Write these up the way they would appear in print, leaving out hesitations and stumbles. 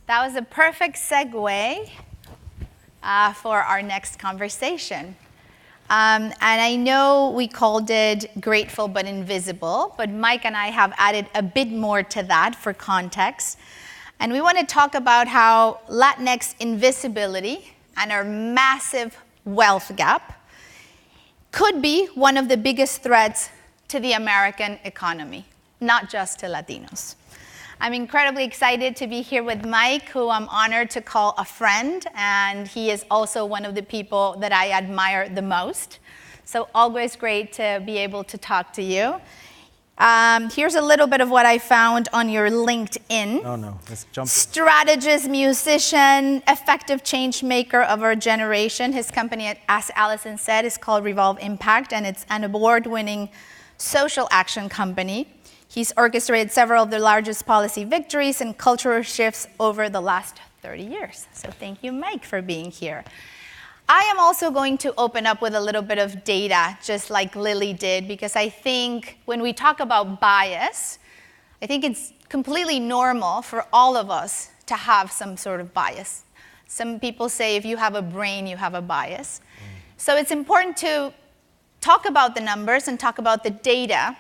That was a perfect segue for our next conversation. And I know we called it Grateful but Invisible, but Mike and I have added a bit more to that for context. And we want to talk about how Latinx invisibility and our massive wealth gap could be one of the biggest threats to the American economy, not just to Latinos. I'm incredibly excited to be here with Mike, who I'm honored to call a friend, and he is also one of the people that I admire the most. So always great to be able to talk to you. Here's a little bit of what I found on your LinkedIn. Oh no, let's jump. Strategist, musician, effective change maker of our generation. His company, as Allison said, is called Revolve Impact, and it's an award-winning social action company. He's orchestrated several of the largest policy victories and cultural shifts over the last 30 years. So thank you, Mike, for being here. I am also going to open up with a little bit of data, just like Lily did, because I think when we talk about bias, I think it's completely normal for all of us to have some sort of bias. Some people say if you have a brain, you have a bias. So it's important to talk about the numbers and talk about the data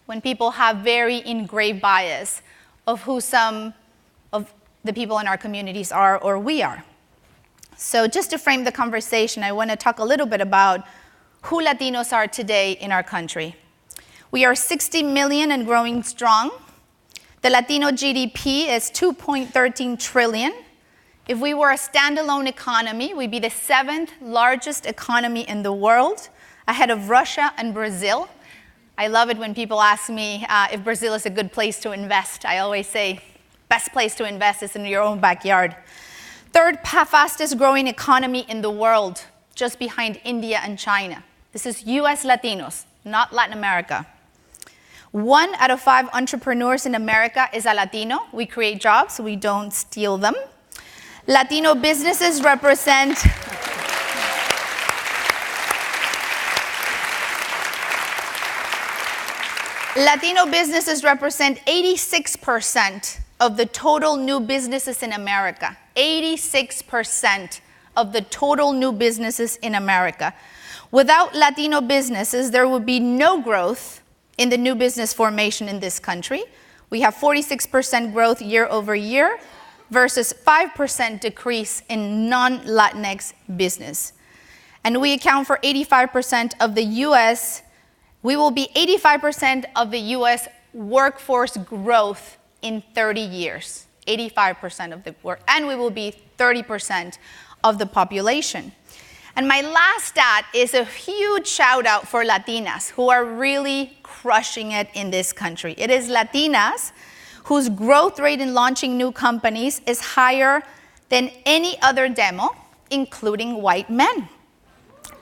when people have very engraved bias of who some of the people in our communities are or we are. So just to frame the conversation, I want to talk a little bit about who Latinos are today in our country. We are 60 million and growing strong. The Latino GDP is 2.13 trillion. If we were a standalone economy, we'd be the 7th largest economy in the world, ahead of Russia and Brazil. I love it when people ask me if Brazil is a good place to invest. I always say, best place to invest is in your own backyard. 3rd fastest growing economy in the world, just behind India and China. This is US Latinos, not Latin America. 1 out of 5 entrepreneurs in America is a Latino. We create jobs, we don't steal them. Latino businesses represent Latino businesses represent 86% of the total new businesses in America. 86% of the total new businesses in America. Without Latino businesses, there would be no growth in the new business formation in this country. We have 46% growth year over year versus 5% decrease in non-Latinx business. And we account for 85% of the US. We will be 85% of the US workforce growth in 30 years. 85% of the work, and we will be 30% of the population. And my last stat is a huge shout out for Latinas who are really crushing it in this country. It is Latinas whose growth rate in launching new companies is higher than any other demo, including white men.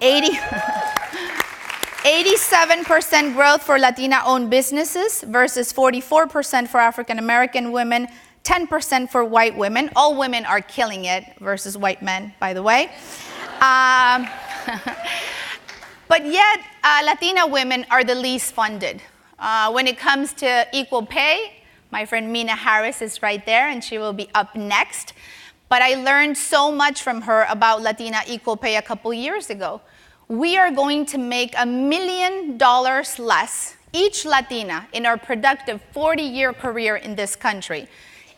87% growth for Latina-owned businesses versus 44% for African-American women, 10% for white women. All women are killing it versus white men, by the way. But yet, Latina women are the least funded. When it comes to equal pay, my friend Mina Harris is right there, and she will be up next. But I learned so much from her about Latina equal pay a couple years ago. We are going to make $1 million less, each Latina, in our productive 40-year career in this country.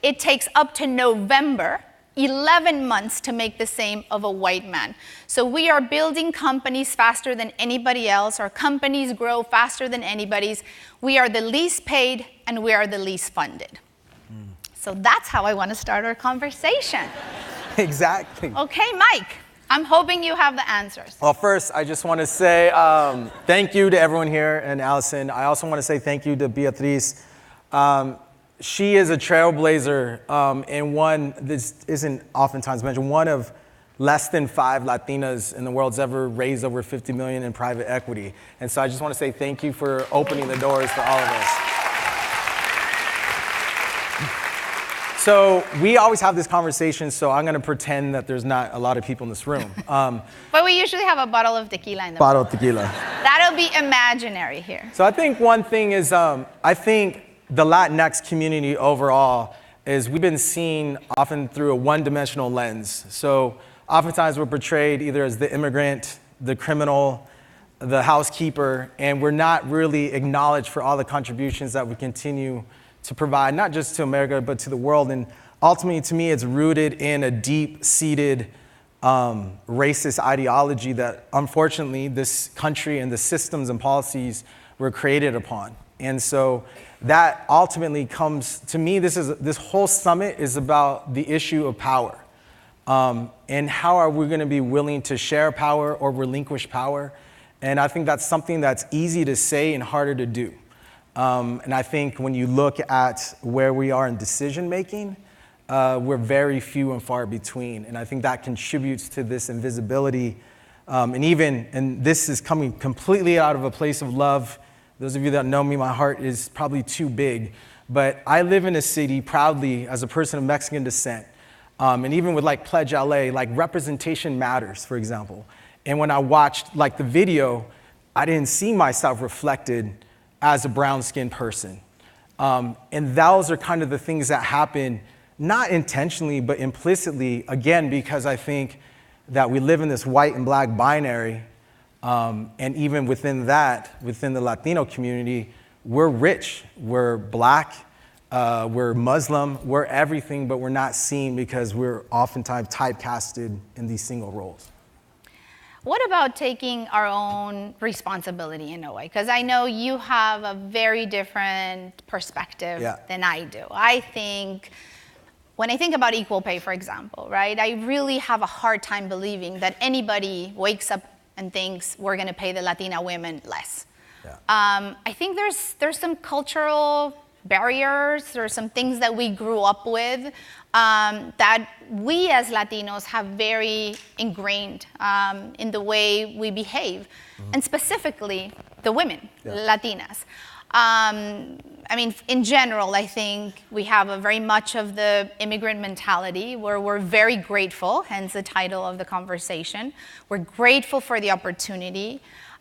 It takes up to November, 11 months to make the same of a white man. So we are building companies faster than anybody else. Our companies grow faster than anybody's. We are the least paid and we are the least funded. So that's how I want to start our conversation. Exactly. Okay, Mike, I'm hoping you have the answers. Well, first, I just want to say thank you to everyone here and Allison. I also want to say thank you to Beatriz. She is a trailblazer and one, this isn't oftentimes mentioned, one of less than 5 Latinas in the world's ever raised over $50 million in private equity. And so I just want to say thank you for opening the doors for all of us. So we always have this conversation, so I'm going to pretend that there's not a lot of people in this room. But we usually have a bottle of tequila in the Bottle of tequila. That'll be imaginary here. So I think one thing is, I think the Latinx community overall is we've been seen often through a one-dimensional lens. So oftentimes we're portrayed either as the immigrant, the criminal, the housekeeper, and we're not really acknowledged for all the contributions that we continue to provide, not just to America, but to the world. And ultimately, to me, it's rooted in a deep-seated racist ideology that, unfortunately, this country and the systems and policies were created upon. And so that ultimately comes, to me, this whole summit is about the issue of power. And how are we going to be willing to share power or relinquish power? And I think that's something that's easy to say and harder to do. And I think when you look at where we are in decision making, we're very few and far between. And I think that contributes to this invisibility. And this is coming completely out of a place of love. Those of you that know me, my heart is probably too big. But I live in a city proudly as a person of Mexican descent. And even with like Pledge LA, like representation matters, for example. And when I watched like the video, I didn't see myself reflected as a brown-skinned person. And those are kind of the things that happen, not intentionally, but implicitly, again, because I think that we live in this white and black binary. And even within that, within the Latino community, we're rich, we're black, we're Muslim, we're everything, but we're not seen because we're oftentimes typecasted in these single roles. What about taking our own responsibility in a way? Because I know you have a very different perspective than I do. I think, when I think about equal pay, for example, right, I really have a hard time believing that anybody wakes up and thinks we're going to pay the Latina women less. Yeah. I think there's some cultural barriers or some things that we grew up with that we as Latinos have very ingrained in the way we behave, and specifically the women, Latinas. I mean, in general, I think we have a very much of the immigrant mentality where we're very grateful, hence the title of the conversation. We're grateful for the opportunity.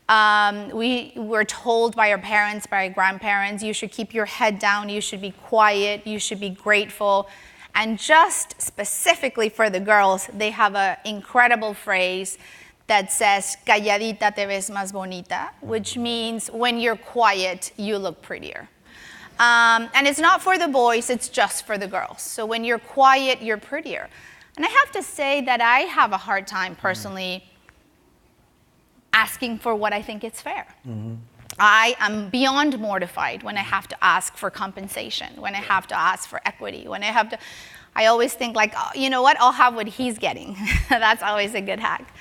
We were told by our parents, by our grandparents, you should keep your head down, you should be quiet, you should be grateful. And just specifically for the girls, they have an incredible phrase that says, calladita te ves más bonita, which means when you're quiet, you look prettier. And it's not for the boys, it's just for the girls. So when you're quiet, you're prettier. And I have to say that I have a hard time personally asking for what I think is fair. I am beyond mortified when I have to ask for compensation, when I have to ask for equity, when I always think like, oh, you know what, I'll have what he's getting. That's always a good hack.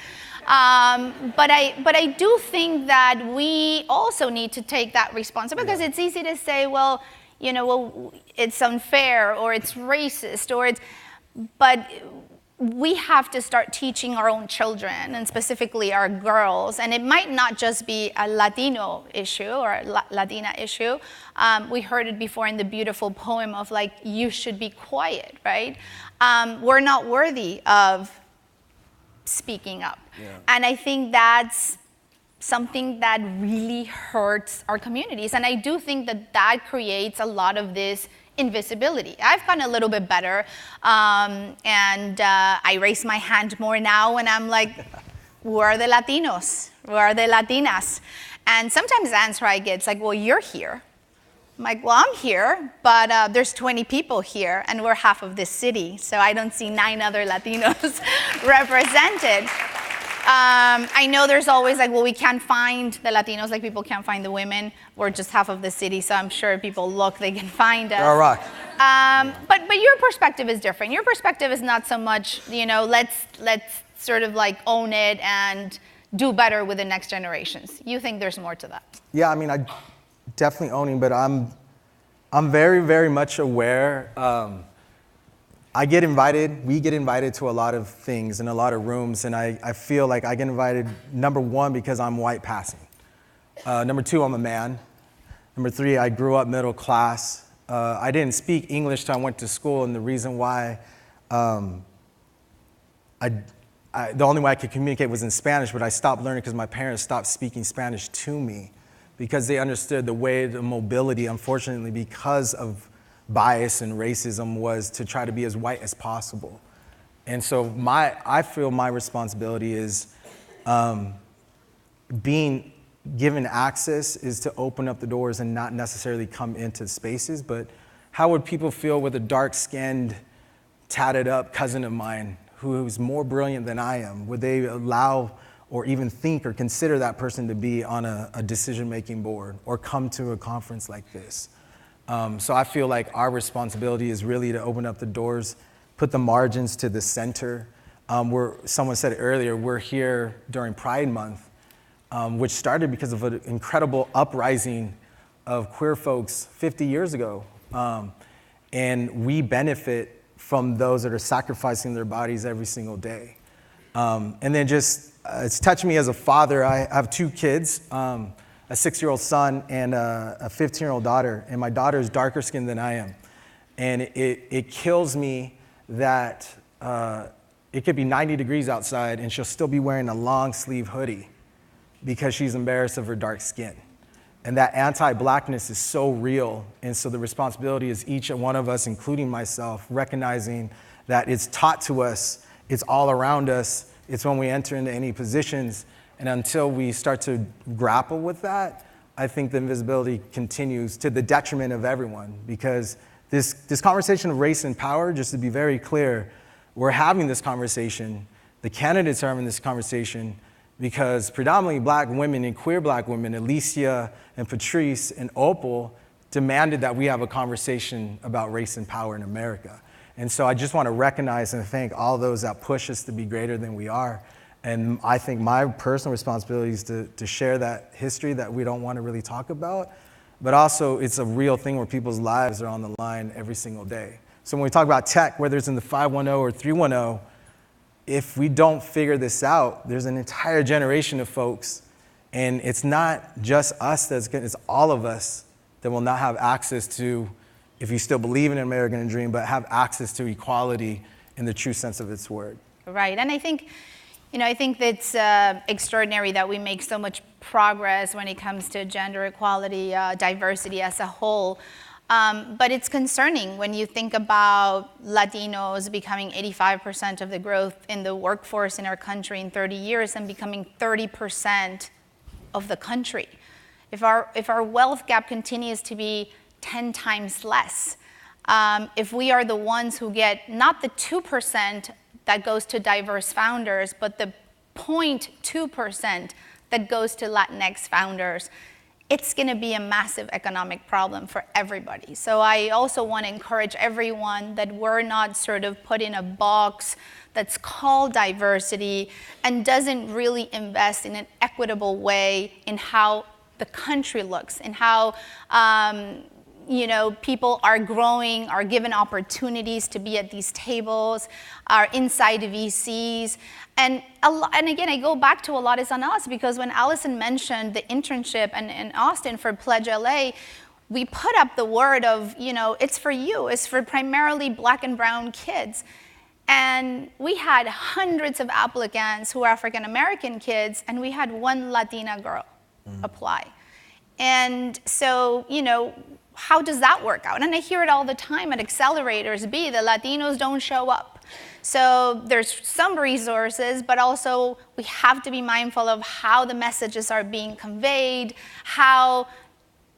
But I do think that we also need to take that responsibility, because it's easy to say, well, you know, well, it's unfair or it's racist but we have to start teaching our own children, and specifically our girls, and it might not just be a Latino issue or a Latina issue. We heard it before in the beautiful poem of like, you should be quiet, right? We're not worthy of speaking up. And I think that's something that really hurts our communities. And I do think that creates a lot of this invisibility. I've gotten a little bit better, and I raise my hand more now when I'm like, where are the Latinos? Where are the Latinas? And sometimes the answer I get is like, well, you're here. I'm like, well, I'm here, but there's 20 people here, and we're half of this city, so I don't see 9 other Latinos represented. I know there's always like, well, we can't find the Latinos, like people can't find the women. We're just half of the city, so I'm sure people look, they can find us. All right. But your perspective is different. Your perspective is not so much, you know, let's sort of like own it and do better with the next generations. You think there's more to that? Yeah, I mean, I definitely owning, but I'm very, very much aware. We get invited to a lot of things in a lot of rooms, and I feel like I get invited, number 1, because I'm white passing. Number 2, I'm a man. Number 3, I grew up middle class. I didn't speak English till I went to school, and the reason why the only way I could communicate was in Spanish, but I stopped learning because my parents stopped speaking Spanish to me because they understood the way the mobility, unfortunately, because of bias and racism was to try to be as white as possible. And so I feel my responsibility is being given access is to open up the doors and not necessarily come into spaces, but how would people feel with a dark-skinned, tatted up cousin of mine who's more brilliant than I am? Would they allow or even think or consider that person to be on a decision-making board or come to a conference like this? So I feel like our responsibility is really to open up the doors, put the margins to the center. Someone said it earlier, we're here during Pride Month, which started because of an incredible uprising of queer folks 50 years ago. And we benefit from those that are sacrificing their bodies every single day. And then it's touched me as a father. I have 2 kids, a 6-year-old son and a 15-year-old daughter. And my daughter is darker skinned than I am. And it kills me that it could be 90 degrees outside and she'll still be wearing a long sleeve hoodie because she's embarrassed of her dark skin. And that anti-blackness is so real. And so the responsibility is each one of us, including myself, recognizing that it's taught to us, it's all around us, it's when we enter into any positions. And until we start to grapple with that, I think the invisibility continues to the detriment of everyone. Because this conversation of race and power, just to be very clear, we're having this conversation, the candidates are having this conversation, because predominantly black women and queer black women, Alicia and Patrice and Opal, demanded that we have a conversation about race and power in America. And so I just want to recognize and thank all those that push us to be greater than we are. And I think my personal responsibility is to share that history that we don't want to really talk about, but also it's a real thing where people's lives are on the line every single day. So when we talk about tech, whether it's in the 510 or 310, if we don't figure this out, there's an entire generation of folks, and it's not just us it's all of us that will not have access to, if you still believe in an American dream, but have access to equality in the true sense of its word. Right, and I think it's extraordinary that we make so much progress when it comes to gender equality, diversity as a whole. But it's concerning when you think about Latinos becoming 85% of the growth in the workforce in our country in 30 years and becoming 30% of the country. If our wealth gap continues to be 10 times less, if we are the ones who get not the 2% that goes to diverse founders, but the 0.2% that goes to Latinx founders, it's going to be a massive economic problem for everybody. So I also want to encourage everyone that we're not sort of put in a box that's called diversity and doesn't really invest in an equitable way in how the country looks, in how people are growing, are given opportunities to be at these tables, are inside VCs. And again, I go back to a lot is on us, because when Allison mentioned the internship in Austin for Pledge LA, we put up the word of, it's for you, it's for primarily black and brown kids. And we had hundreds of applicants who were African American kids, and we had one Latina girl apply. And so, how does that work out? And I hear it all the time at accelerators, the Latinos don't show up. So there's some resources, but also we have to be mindful of how the messages are being conveyed. How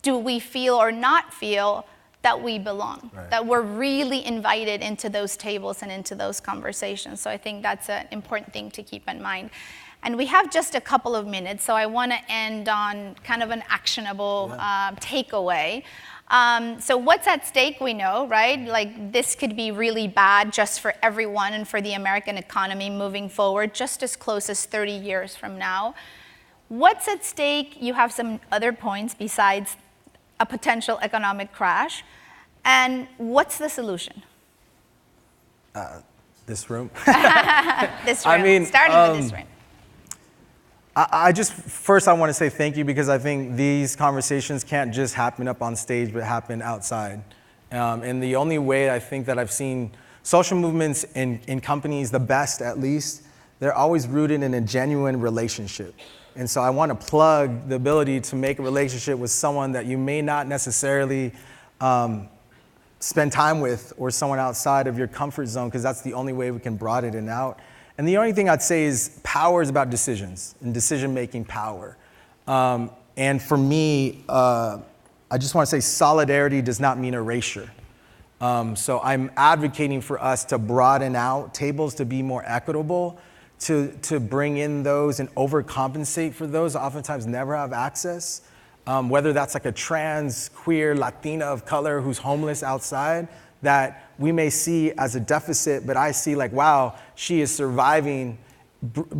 do we feel or not feel that we belong, right, that we're really invited into those tables and into those conversations? So I think that's an important thing to keep in mind. And we have just a couple of minutes, so I want to end on kind of an actionable takeaway. So what's at stake, we know, right? Like, this could be really bad just for everyone and for the American economy moving forward, just as close as 30 years from now. What's at stake? You have some other points besides a potential economic crash. And what's the solution? This room. This room. Starting with this room. First I want to say thank you, because I think these conversations can't just happen up on stage, but happen outside. And the only way I think that I've seen social movements in companies, the best at least, they're always rooted in a genuine relationship. And so I want to plug the ability to make a relationship with someone that you may not necessarily spend time with, or someone outside of your comfort zone, because that's the only way we can broaden it out. And the only thing I'd say is power is about decisions and decision-making power. And for me, I just want to say solidarity does not mean erasure. So I'm advocating for us to broaden out tables to be more equitable, to bring in those and overcompensate for those that oftentimes never have access, whether that's like a trans, queer, Latina of color who's homeless outside that we may see as a deficit, but I see like, wow, she is surviving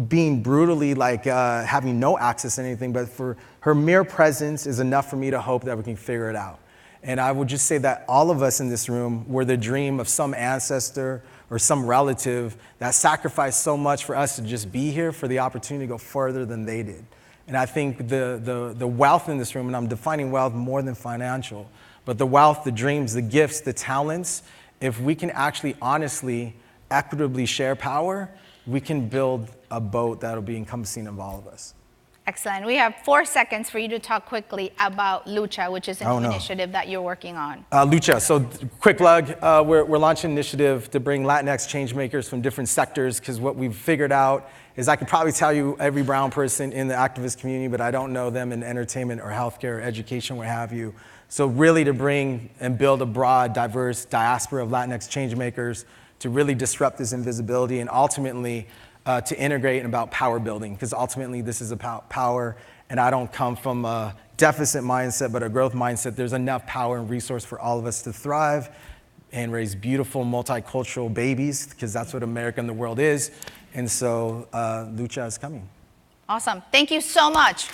being brutally like having no access to anything, but for her mere presence is enough for me to hope that we can figure it out. And I would just say that all of us in this room were the dream of some ancestor or some relative that sacrificed so much for us to just be here, for the opportunity to go further than they did. And I think the wealth in this room, and I'm defining wealth more than financial, but the wealth, the dreams, the gifts, the talents, if we can actually honestly, equitably share power, we can build a boat that'll be encompassing of all of us. Excellent. We have 4 seconds for you to talk quickly about Lucha, which is a new initiative that you're working on. Lucha, so quick plug, we're launching an initiative to bring Latinx change makers from different sectors, because what we've figured out is I could probably tell you every brown person in the activist community, but I don't know them in entertainment or healthcare or education, what have you. So really to bring and build a broad, diverse diaspora of Latinx change makers to really disrupt this invisibility and ultimately to integrate and about power building, because ultimately this is about power, and I don't come from a deficit mindset, but a growth mindset. There's enough power and resource for all of us to thrive and raise beautiful multicultural babies, because that's what America and the world is. And so Lucha is coming. Awesome. Thank you so much.